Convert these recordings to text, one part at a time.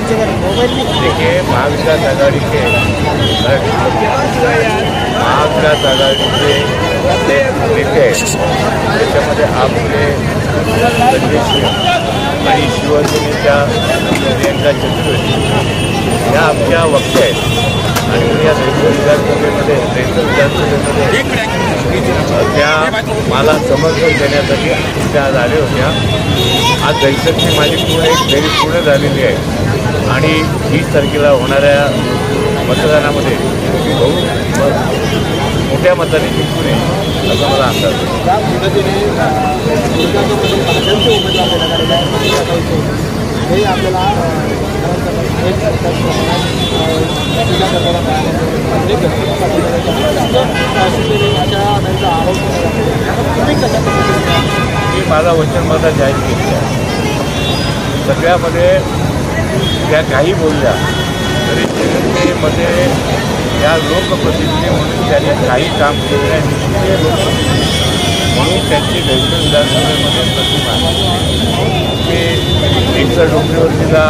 देखिए, महाविकास आघाड़ी के नेते त्याच्यामध्ये आपले संजय सिंह आणि शिवसेनेच्या प्रियंका चतुर्वेदी या आमच्या वक्त्या आहेत आणि या विधानसभेमध्ये त्या मला समर्थन देण्यासाठी त्या आज आल्या होत्या। आज दैसरची माझी एक फेरी पूर्ण झालेली आहे आणि 20 तारखेला होणाऱ्या मतदानामध्ये मोठ्या मताने जिंकून येईल असं मला अंदाज मी माझा वचनबद्ध जाहीर केलेला आहे। सगळ्यामध्ये त्या काही बोलल्या तरी जनतेमध्ये या लोकप्रतिनिधी म्हणून त्यांनी काही काम केले आहे, निष्क्रिय लोकप्रतिनिधी म्हणून त्यांची दैसर विधानसभेमध्ये प्रतिमा ते एकसर डोंगरीवरती जा,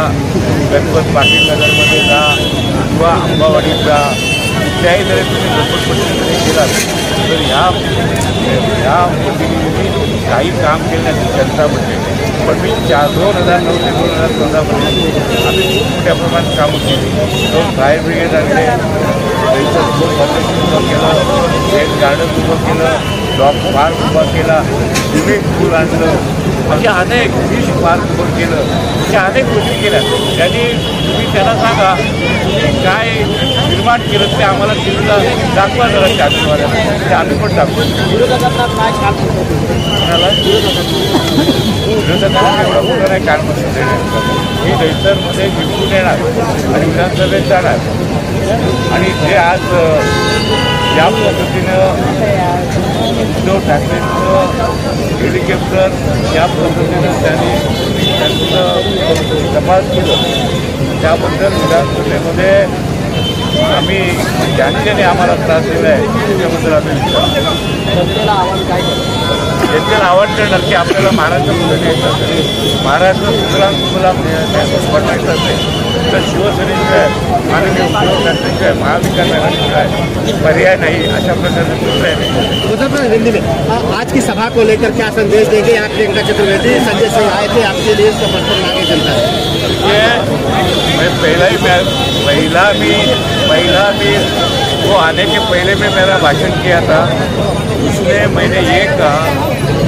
गणपत पाटील नगरमध्ये जा किंवा अंबावाडीत जा, कुठल्याही जरी तुम्ही लोकप्रतिनिधी केलात तर ह्या प्रतिनिधींनी काही काम केल्याची जनता म्हणते। पण मी 2009 ते 2014मध्ये आम्ही खूप मोठ्या प्रमाणात कामं केली। 2 फायर ब्रिगेड आणले, दैसर उभं केलं, झेड गार्डन उभं केलं, डॉग पार्क उभा केला, स्विमिंग पूल आणलं, अशा अनेक फिश पार्क उभं केलं, अशा अनेक गोष्टी केल्या। त्यांनी तुम्ही त्याला सांगा तुम्ही काय निर्माण केलं ते आम्हाला टीव्हीला दाखवा जरा चॅनलवाल्याला, ते आम्ही पण दाखवू। विरोधकांना काय काम कोणाला विरोधकांना एवढा मोठं नाही कारण देण्याचं, ही दैसरमध्ये जिंकून येणार आणि विधानसभेत जाणार आणि जे आज ज्या पद्धतीनं उद्धव ठाकरेंचं हेलिकॉप्टर ज्या पद्धतीनं त्यांनी त्यांचं तपास केलं त्याबद्दल विधानसभेमध्ये आम्ही ज्यांच्याने आम्हाला त्रास दिला आहे त्याच्याबद्दल आम्ही जनतेला आव्हान करणार की आपल्याला महाराष्ट्र पुढे न्यायचं असेल, महाराष्ट्र सुजलाम बनवायचं असेल तर शिवसेनेचं आहे, माननीय उद्धव ठाकरेंचं आहे, महाविकास आघाडीचं आहे, पर्याय नाही, अशा प्रकारचं पर्याय नाही। हिंदी में आज की सभा को लेकर क्या संदेश देंगे? यहाँ प्रियंका चतुर्वेदी संजय सिंह आए थे, आपके लिए समर्थन मांगे जनता है। मैं पहला भी वो आने के पहले में मेरा भाषण किया था, उसमें मैंने ये कहा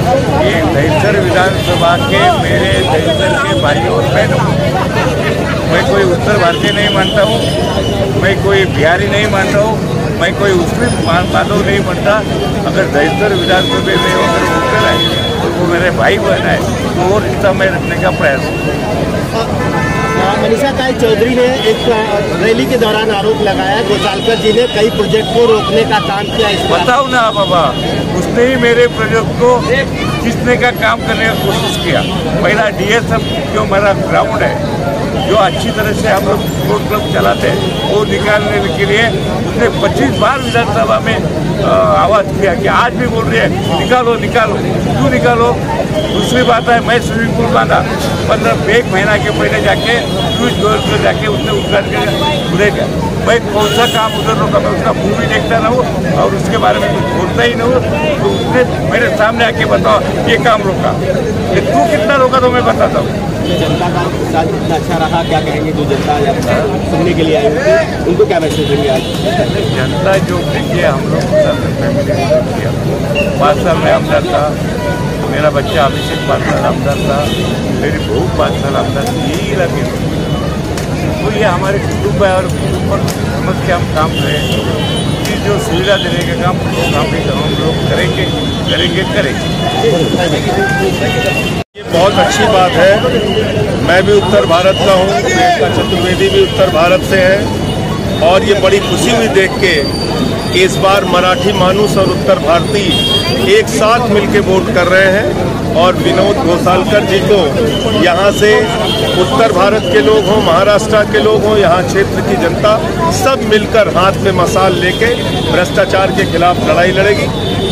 कि दैसर विधानसभा के मेरे दैसर के भाइयों और बहनों, मैं कोई उत्तर भारतीय नहीं मानता हूँ, मैं कोई बिहारी नहीं मानता हूँ, मैं कोई मुस्लिम मानव नहीं मानता। अगर दैसर विधानसभा में अगर वोटर है तो वो मेरे भाई बहन है, तो वो रिश्ता मैं रखने का प्रयास। मनीषा ताई चौधरी ने एक रैली के दौरान आरोप लगाया गोसालकर जी ने कई प्रोजेक्ट को रोकने का काम किया। बताओ ना बाबा, उसने ही मेरे प्रोजेक्ट को खींचने का काम करने का कोशिश किया। पहला डीएसएफ जो मेरा ग्राउंड है जो अच्छी तरह से हम लोग स्पोर्ट क्लब चलाते हैं वो निकालने के लिए उसने 25 बार विधानसभा में आवाज़ किया कि आज भी बोल रही है निकालो निकालो, क्यों निकालो। दूसरी बात है मैं स्विमिंग पूल बांधा 1 महीना के पहले जाके फ्यूज गोल कर जाके उसने उद्घाटन कर उधर गया। मैं कौन सा काम उधर रोका, मैं उसका मूवी देखता ना हूँ और उसके बारे में कुछ बोलता ही ना हूँ, तो उसने मेरे सामने आके बताओ ये काम रोका, ये तू कितना रोका तो मैं बताता हूँ। जनता का साथ कितना अच्छा रहा, क्या कहेंगे जो जनता सुनने के लिए आई होती उनको क्या मैसेज देंगे आज? जनता जो देखिए हम लोग 5 साल में आमदार था, मेरा बच्चा अभिषेक 5 साल आमदार था, मेरी बहू 5 साल आमदार थी, यही इलाके में। तो ये हमारे कुटुंब है और कुटुंब पर समझ के हम काम करें कि जो सुविधा देने का काम भी हम लोग करेंगे। ये बहुत अच्छी बात है। मैं भी उत्तर भारत का हूँ, प्रियंका चतुर्वेदी भी उत्तर भारत से है और ये बड़ी खुशी हुई देख के कि इस बार मराठी मानुस और उत्तर भारतीय एक साथ मिलके वोट कर रहे हैं और विनोद गोसालकर जी को यहाँ से उत्तर भारत के लोग हों, महाराष्ट्र के लोग हों, यहाँ क्षेत्र की जनता सब मिलकर हाथ में मशाल लेके भ्रष्टाचार के खिलाफ लड़ाई लड़ेगी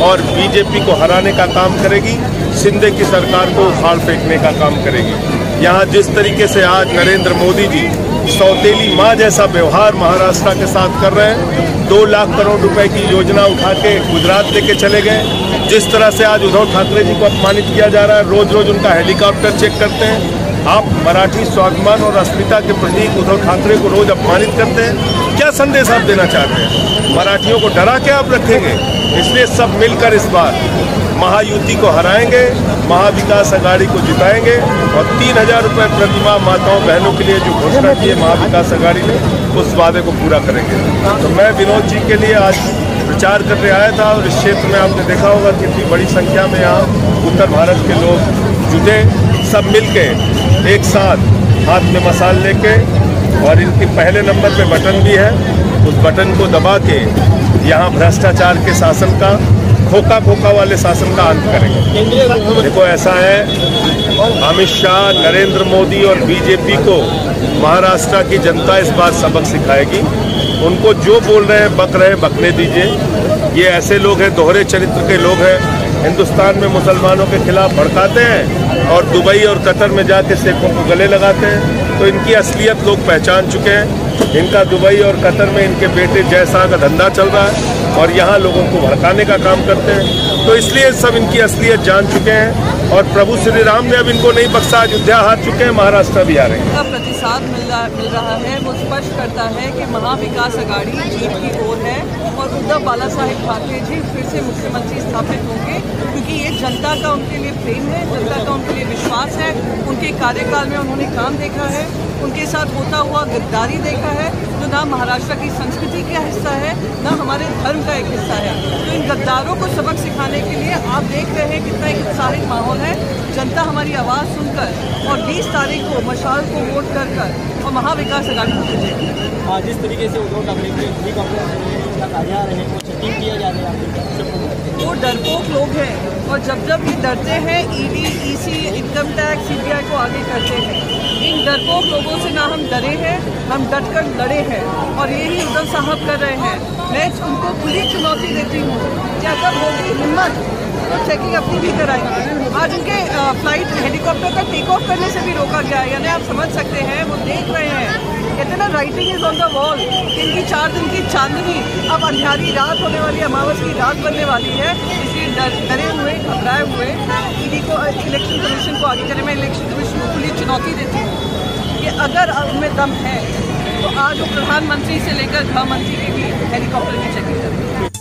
और बीजेपी को हराने का काम करेगी, शिंदे की सरकार को उखाड़ फेंकने का काम करेगी। यहाँ जिस तरीके से आज नरेंद्र मोदी जी सौतेली माँ जैसा व्यवहार महाराष्ट्र के साथ कर रहे हैं, 2 लाख करोड़ रुपए की योजना उठा के गुजरात लेके चले गए। जिस तरह से आज उद्धव ठाकरे जी को अपमानित किया जा रहा है, रोज रोज उनका हेलीकॉप्टर चेक करते हैं। आप मराठी स्वाभिमान और अस्मिता के प्रतीक उद्धव ठाकरे को रोज अपमानित करते हैं। क्या संदेश आप देना चाहते हैं? मराठियों को डरा के आप रखेंगे? इसलिए सब मिलकर इस बार महायुति को हराएंगे, महाविकास अघाड़ी को जिताएंगे और 3000 रुपये प्रतिमाह माताओं बहनों के लिए जो घोषणा की है महाविकास अघाड़ी ने, उस वादे को पूरा करेंगे। तो मैं विनोद जी के लिए आज प्रचार करने आया था और इस क्षेत्र में आपने देखा होगा कितनी बड़ी संख्या में यहाँ उत्तर भारत के लोग जुटे, सब मिलके एक साथ हाथ में मसाल लेके, और इनके पहले नंबर पे बटन भी है, उस बटन को दबा के यहाँ भ्रष्टाचार के शासन का, खोखा वाले शासन का अंत करेंगे। देखो ऐसा है, अमित शाह, नरेंद्र मोदी और बीजेपी को महाराष्ट्र की जनता इस बार सबक सिखाएगी। उनको जो बोल रहे हैं बक रहे, बकने दीजिए। ये ऐसे लोग हैं, दोहरे चरित्र के लोग हैं, हिंदुस्तान में मुसलमानों के खिलाफ भड़काते हैं और दुबई और कतर में जाके सिखों को गले लगाते हैं। तो इनकी असलियत लोग पहचान चुके हैं। इनका दुबई और कतर में इनके बेटे जयशाह का धंधा चल रहा है और यहाँ लोगों को भड़काने का काम करते हैं। तो इसलिए सब इनकी असलियत जान चुके हैं और प्रभु श्री राम ने अब इनको नहीं बख्शा। अयोध्या हार चुके हैं, महाराष्ट्र भी हारेंगे। का प्रतिसाद मिल रहा है वो स्पष्ट करता है कि महाविकास अघाड़ी जीत की ओर है और उद्धव बाला साहेब ठाकरे जी फिर से मुख्यमंत्री स्थापित होंगे, क्योंकि ये जनता का उनके लिए प्रेम है, जनता का उनके लिए विश्वास है। उनके कार्यकाल में उन्होंने काम देखा है, उनके साथ होता हुआ गद्दारी देखा है, जो ना महाराष्ट्र की संस्कृति का हिस्सा है, ना हमारे धर्म का एक हिस्सा है। तो इन गद्दारों को सबक सिखाने के लिए आप देख रहे हैं कितना एक उत्साहित माहौल है। जनता हमारी आवाज़ सुनकर और 20 तारीख को मशाल को वोट कर और महाविकास अघाड़ी को जीतेगी। जिस तरीके से उद्धव ठाकरे के हेलीकॉप्टर आ रहे हैं, वो चेकिंग किया जा रहा है, वो डरपोक लोग हैं और जब ये डरते हैं ED, EC, income tax, CBI को आगे करते हैं। इन डरपोक लोगों से ना हम डरे हैं, हम डटकर लड़े हैं और यही उद्धव साहब कर रहे हैं। मैं उनको खुली चुनौती देती हूँ कि अगर होगी हिम्मत तो चेकिंग अपनी भी कराएंगे। आज उनके फ्लाइट हेलीकॉप्टर का टेक ऑफ करने से भी रोका गया है, यानी आप समझ सकते हैं, वो देख रहे हैं। कहते ना writing is on the wall. इनकी 4 दिन की चांदनी अब अंधियारी रात होने वाली, अमावस की रात बनने वाली है। इसलिए डरे हुए, घबराए हुए ईडी को, इलेक्शन कमीशन को आगे करने में इलेक्शन कमीशन को खुली चुनौती देती हूँ कि अगर उनमें दम है तो आज वो प्रधानमंत्री से लेकर गृह मंत्री की भी हेलीकॉप्टर की चेकिंग करेंगे।